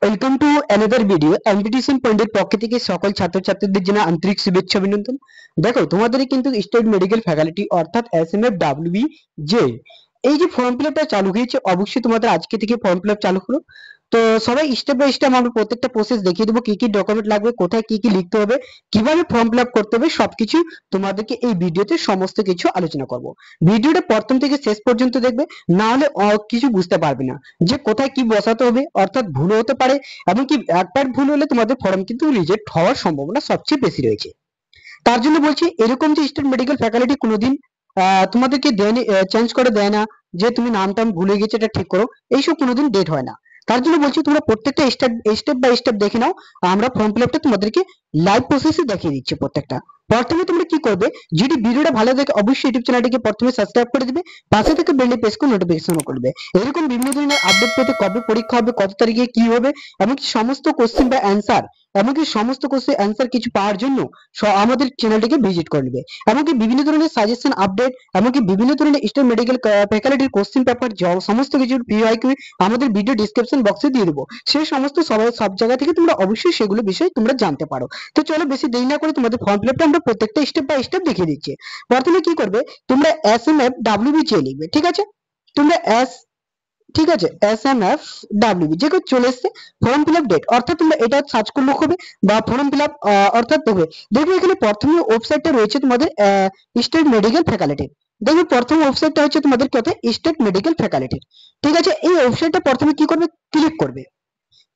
Welcome to another video. এমপিটিশন পয়েন্টের পক্ষ থেকে সকল ছাত্রছাত্রীদের জন্য আন্তরিক শুভেচ্ছা অভিনন্দন। দেখো তোমাদের কিন্তু স্টেট মেডিকেল ফ্যাকাল্টি অর্থাৎ এসএমএফডব্লিউবি যে এই যে ফর্ম ফিল আপটা চালু হয়েছে, অবশ্যই তোমাদের আজকে থেকে ফর্ম ফিল আপ চালু হলো। তো সবাই স্টেপ বাই স্টেপ আমরা প্রত্যেকটা প্রসেস দেখিয়ে দেবো, কি কি ডকুমেন্ট লাগবে, কোথায় কি কি লিখতে হবে, কিভাবে ফর্ম ফিল আপ করতে হবে, সবকিছু তোমাদেরকে এই ভিডিওতে সমস্ত কিছু আলোচনা করব। ভিডিওটা প্রথম থেকে শেষ পর্যন্ত দেখবে, না হলে কিছু বুঝতে পারবে না যে কোথায় কি বসাতে হবে, অর্থাৎ ভুল হতে পারে। এমনকি একবার ভুল হলে তোমাদের ফর্ম কিন্তু রিজেক্ট হওয়ার সম্ভাবনা সবচেয়ে বেশি রয়েছে। তার জন্য বলছি, এরকম যে স্টেট মেডিকেল ফ্যাকাল্টি কোনোদিন তোমাদেরকে দেয়নি, চেঞ্জ করে দেয় না যে তুমি নামটাম ভুলে গেছো এটা ঠিক করো, এইসব কোনোদিন ডেট হয় না। তার জন্য বলছি তোমরা প্রত্যেকটা স্টেপ বাই স্টেপ দেখে নাও। আমরা ফর্ম ফিল আপটা তোমাদেরকে লাইভ প্রসেসে দেখিয়ে দিচ্ছি প্রত্যেকটা। প্রথমে তোমরা কি করবে, যদি ভিডিওটা ভালো লাগে অবশ্যই ইউটিউব চ্যানেলটিকে প্রথমে সাবস্ক্রাইব করে দিবে, পাশে থেকে বেল প্রেস করে নোটিফিকেশন করবে। এরকম বিভিন্ন ধরনের আপডেট পেতে কবে পরীক্ষা হবে, কত তারিখে কি হবে, এমনকি সমস্ত কোশ্চেন বা অ্যান্সার, এমনকি সমস্ত কোশ্চেন অ্যান্সার কিছু পাওয়ার জন্য আমাদের চ্যানেলটিকে ভিজিট করে নেবে। এমনকি বিভিন্ন ধরনের সাজেশন আপডেট, এমনকি বিভিন্ন ধরনের স্টেট মেডিকেল ফ্যাকাল্টির কোশ্চেন পেপার সমস্ত কিছুর পিওয়াইকিউ আমাদের ভিডিও ডিসক্রিপশন বক্সে দিয়ে দেবো। সেই সমস্ত সব জায়গা থেকে তোমরা অবশ্যই সেগুলো বিষয়ে তোমরা জানতে পারো। তো চলো বেশি দেরি না করে তোমাদের ফর্ম ফিল আপটা আমরা প্রত্যেকটা স্টেপ বাই স্টেপ দেখিয়ে দিচ্ছি। প্রথমে কি করবে, তোমরা এসএমএফডব্লিউবি চেয়ে লিখবে, ঠিক আছে? তোমরা ঠিক আছে, এসএমএফডব্লিউবি যে কেউ চলে এসছে। ফর্ম ফিল আপ ডেট অর্থাৎ তোমরা এটা সার্চ করলে হবে, বা ফর্ম ফিল আপ অর্থাৎ দেখবে দেখবে এখানে প্রথমে ওয়েবসাইটটা রয়েছে তোমাদের স্টেট মেডিকেল ফ্যাকাল্টির। দেখবে প্রথম ওয়েবসাইটটা হচ্ছে তোমাদের কি হচ্ছে, স্টেট মেডিকেল ফ্যাকাল্টির। ঠিক আছে, এই ওয়েবসাইটটা প্রথমে কি করবে, ক্লিক করবে।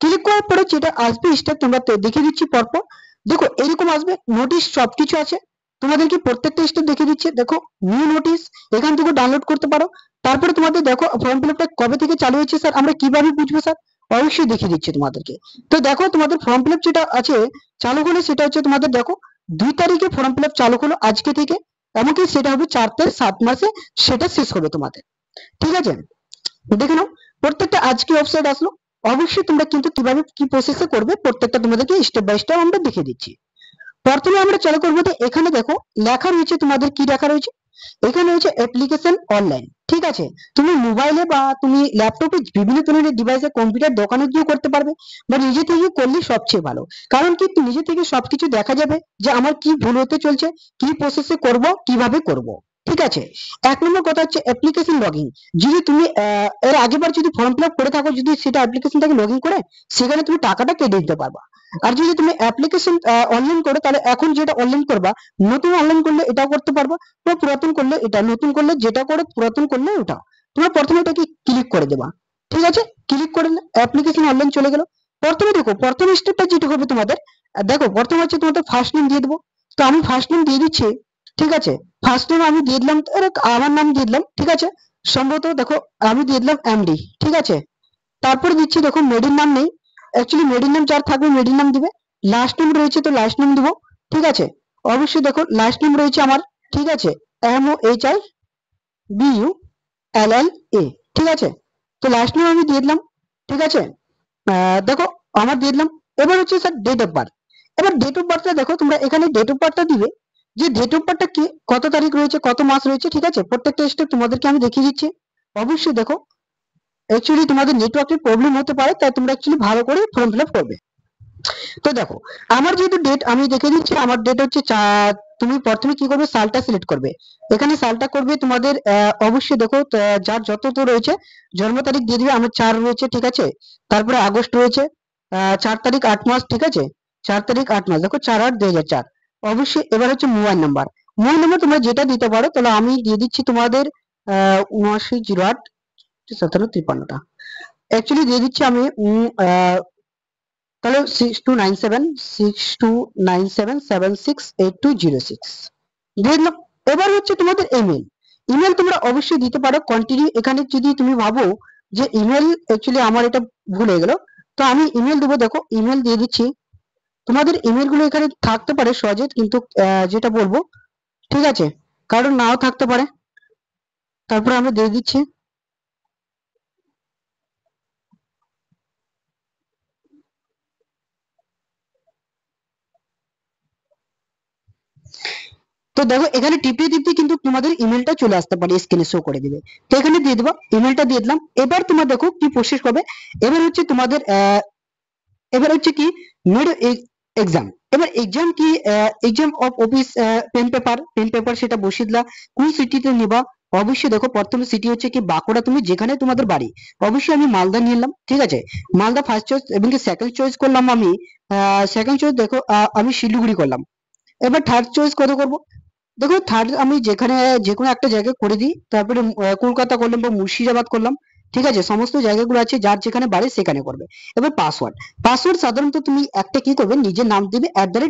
ক্লিক করার পরে যেটা আসবে স্টেপ তোমরা দেখিয়ে দিচ্ছি পরপর। দেখো এরকম আসবে, নোটিশ সবকিছু আছে, তোমাদেরকে প্রত্যেকটা স্টেপ দেখিয়ে দিচ্ছে। দেখো নিউ নোটিশ, এখান থেকে ডাউনলোড করতে পারো। তারপরে তোমাদের দেখো ফর্ম ফিল আপটা কবে থেকে চালু হয়েছে স্যার, আমরা কিভাবে বুঝবো স্যার, অবশ্যই দেখিয়ে দিচ্ছি তোমাদেরকে। তো দেখো তোমাদের ফর্ম ফিল আপ যেটা আছে চালু হলো, সেটা হচ্ছে তোমাদের দেখো 2 তারিখে ফর্ম ফিল আপ চালু হলো আজকে থেকে, এমনকি সেটা হবে 4 থেকে 7 মাসে সেটা শেষ হবে তোমাদের। ঠিক আছে, দেখে নাও প্রত্যেকটা আজকে ওয়েবসাইট আসলো। অবশ্যই তোমরা কিন্তু কিভাবে কি প্রসেসে করবে প্রত্যেকটা তোমাদেরকে স্টেপ বাই স্টেপ আমরা দেখিয়ে দিচ্ছি। প্রথমে আমরা চালু করবো, তো এখানে দেখো লেখা রয়েছে, তোমাদের কি লেখা রয়েছে, এখানে রয়েছে অ্যাপ্লিকেশন অনলাইন। ঠিক আছে, তুমি মোবাইলে বা তুমি ল্যাপটপে বিভিন্ন ধরনের ডিভাইসে কম্পিউটার দোকানে গিয়ে করতে পারবে, বা নিজে থেকে করলে সবচেয়ে ভালো। কারণ কি নিজে থেকে সবকিছু দেখা যাবে যে আমার কি ভুল হতে চলছে, কি প্রসেসে করব, কিভাবে করব। ঠিক আছে, 1 নম্বর কথা হচ্ছে অ্যাপ্লিকেশন লগইন। যদি তুমি এর আগেবার যদি ফর্ম ফিল আপ করে থাকো, যদি সেটা অ্যাপ্লিকেশনটাকে লগইন করে সেখানে তুমি টাকাটা কেটে দিতে পারবা। আর যদি তুমি অ্যাপ্লিকেশন অনলাইন করো, তাহলে এখন যেটা অনলাইন করবা, নতুন অনলাইন করলে এটা করতে পারবা, বা পুরাতন করলে এটা, নতুন করলে যেটা করে পুরাতন করলে ওটা। তোমরা প্রথমে এটাকে ক্লিক করে দেবা। ঠিক আছে, ক্লিক করে অ্যাপ্লিকেশন অনলাইন চলে গেল। প্রথমে দেখো প্রথম স্টেপটা যেটা হবে তোমাদের, দেখো প্রথমে হচ্ছে তোমাদের ফার্স্ট নেম দিয়ে দেবো। তো আমি ফার্স্ট নেম দিয়ে দিচ্ছি। ঠিক আছে, ফার্স্ট নেম আমি দিয়ে দিলাম, আমার নাম দিয়ে দিলাম। ঠিক আছে, সম্ভবত দেখো আমি দিয়ে দিলাম এমডি। ঠিক আছে, তারপরে দিচ্ছি, দেখো মেডির নাম নেই, অ্যাকচুয়ালি মেডির নাম যার থাকবে মেডির নাম দিবে। লাস্ট নেম রয়েছে তো লাস্ট নেম দিব। ঠিক আছে, অবশ্যই দেখো লাস্ট নেম রয়েছে আমার, ঠিক আছে, MOHIBULLA। ঠিক আছে, তো লাস্ট নেম আমি দিয়ে দিলাম। ঠিক আছে, দেখো আমার দিয়ে দিলাম। এবার হচ্ছে স্যার ডেট অফ বার্থ। এবার ডেট অফ বার্থটা দেখো তোমরা এখানে ডেট অফ বার্থটা দিবে, যে ডেট অফ বার্থটা কি, কত তারিখ রয়েছে, কত মাস রয়েছে। ঠিক আছে, প্রত্যেকটা স্টেপ তোমাদেরকে আমি দেখিয়ে দিচ্ছি। অবশ্যই দেখো অ্যাকচুয়ালি তোমাদের নেটওয়ার্কের প্রবলেম হতে পারে, তাই তোমরা অ্যাকচুয়ালি ভালো করে ফর্ম ফিল আপ করবে। তো দেখো আমার যেহেতু ডেট আমি দেখে দিচ্ছি, আমার ডেট হচ্ছে তুমি প্রথমে কি করবে, সালটা সিলেক্ট করবে। এখানে সালটা করবে তোমাদের অবশ্যই দেখো যার যত তো রয়েছে জন্ম তারিখ দিয়ে দিবে। আমার 4 রয়েছে, ঠিক আছে, তারপরে আগস্ট রয়েছে 4 তারিখ 8 মাস। ঠিক আছে, 4 তারিখ 8 মাস, দেখো 4/8/2004। অবশ্যই এবার হচ্ছে মোবাইল নাম্বার। মোবাইল নাম্বার তোমরা যেটা দিতে পারো, তাহলে আমি দিয়ে দিচ্ছি তোমাদের 79085753টা অ্যাকচুয়ালি দিয়ে দিচ্ছি আমি। তাহলে 6297 দিয়ে দিলাম। এবার হচ্ছে তোমাদের ইমেল। ইমেল তোমরা অবশ্যই দিতে পারো কন্টিনিউ। এখানে যদি তুমি ভাবো যে ইমেল অ্যাকচুয়ালি আমার এটা ভুল হয়ে গেল, তো আমি ইমেল দেবো। দেখো ইমেল দিয়ে দিচ্ছি। তোমাদের ইমেল গুলো এখানে থাকতে পারে সহজে, কিন্তু যেটা বলবো, ঠিক আছে, কারণ নাও থাকতে পারে। তারপরে আমরা দিয়ে দিচ্ছি। তো দেখো এখানে টিপিয়ে টিপতে কিন্তু তোমাদের ইমেলটা চলে আসতে পারে, স্ক্রিনে শো করে দিবে। তো এখানে দিয়ে দেবো, ইমেলটা দিয়ে দিলাম। এবার তোমার দেখো কি প্রসেস হবে। এবার হচ্ছে তোমাদের এবার হচ্ছে কি মেড এক্সাম। এবার এক্সাম কি, exam of office pen paper সেটা বসিয়ে দিলা। কোন সিটিতে নিবা, অবশ্যই দেখো প্রথম সিটি হচ্ছে কি বাঁকুড়া, তুমি যেখানে তোমাদের বাড়ি, অবশ্যই আমি মালদা নিয়ে নিলাম, ঠিক আছে। মালদা ফার্স্ট চয়েস, এবং সেকেন্ড চয়েস করলাম আমি, সেকেন্ড চয়েস দেখো আমি শিলিগুড়ি করলাম। এবার থার্ড চয়েস কত করব, দেখো থার্ড আমি যেখানে যে কোনো একটা জায়গায় করে দিই, তারপরে কলকাতা করলাম বা মুর্শিদাবাদ করলাম, ঠিক আছে। সমস্ত জায়গাগুলো আছে, যার যেখানে বাড়ি সেখানে করবে। এবার পাসওয়ার্ড, পাসওয়ার্ড সাধারণত তুমি একটা কি করবে, নিজের নাম দিবে,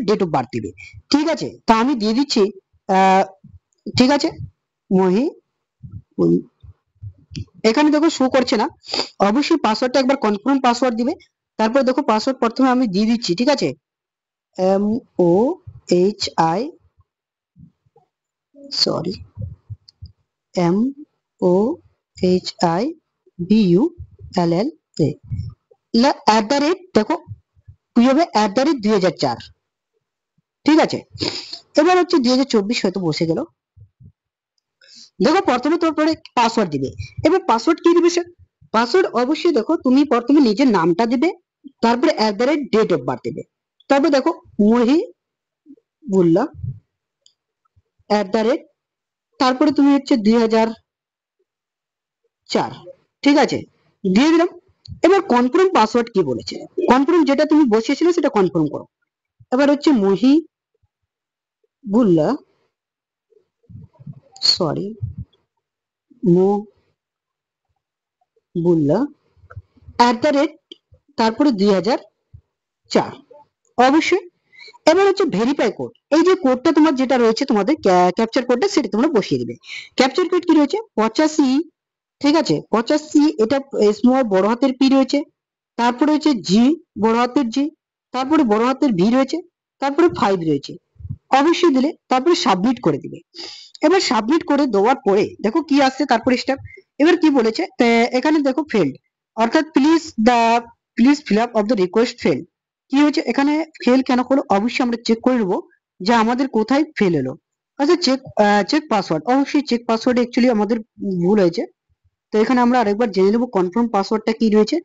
ডেট অফ বার্থ দিবে, ঠিক আছে। তা আমি দিয়ে দিচ্ছি, আহ ঠিক আছে, মহি, এখানে দেখো শো করছে না, অবশ্যই পাসওয়ার্ডটা একবার কনফার্ম পাসওয়ার্ড দিবে। তারপর দেখো পাসওয়ার্ড প্রথমে আমি দিয়ে দিচ্ছি, ঠিক আছে, MOHI, sorry, MOHIBULLA, at the rate, দেখো কি হবে, @2004, ঠিক আছে। এবার হচ্ছে 2024 হয়তো বসে গেল। দেখো প্রথমে তোমার পরে পাসওয়ার্ড দিবে। এবার পাসওয়ার্ড কি দিবে স্যার, পাসওয়ার্ড অবশ্যই দেখো তুমি প্রথমে নিজের নামটা দিবে, তারপরে ডেট অফ বার্থ দিবে, তারপর দেখো মহিবুল্লাহ, @, তারপরে তুমি হচ্ছে 2004, ঠিক আছে, দিয়ে দিলাম। এবার কনফার্ম পাসওয়ার্ড কি বলেছে, কনফার্ম যেটা তুমি বসিয়েছিলে সেটা কনফার্ম করো। এবার হচ্ছে মহিবুল্লাহ, সরি, মহিবুল্লাহ, তারপরে 2004, অবশ্যই। এবার হচ্ছে ভেরিফাই কোড, এই যে কোডটা তোমার যেটা রয়েছে তোমাদের ক্যাপচার কোডটা, সেটা তোমরা বসিয়ে দিবে। ক্যাপচার কোড কি রয়েছে 85, ঠিক আছে, 85, এটা স্মল বড় হাতের পি রয়েছে, তারপরে হচ্ছে জি, বড় হাতের জি, তারপরে বড় হাতের ভি রয়েছে, তারপরে 5 রয়েছে, অবশ্যই দিলে, তারপরে সাবমিট করে দিবে। এবার সাবমিট করে দেওয়ার পরে দেখো কি আসছে তারপরে স্টেপ। এবার কি বলেছে, এখানে দেখো ফেল্ড, অর্থাৎ please fill up of the request fail. কি হয়েছে এখানে, ফেল কেন হলো, অবশ্যই আমরা চেক করে নেবো যে আমাদের কোথায় ফেল হলো। আচ্ছা, চেক পাসওয়ার্ড, অবশ্যই চেক পাসওয়ার্ড অ্যাকচুয়ালি আমাদের ভুল হয়েছে। তো এখানে আমরা আরেকবার জেনে নেবো কনফার্ম পাসওয়ার্ডটা কি রয়েছে।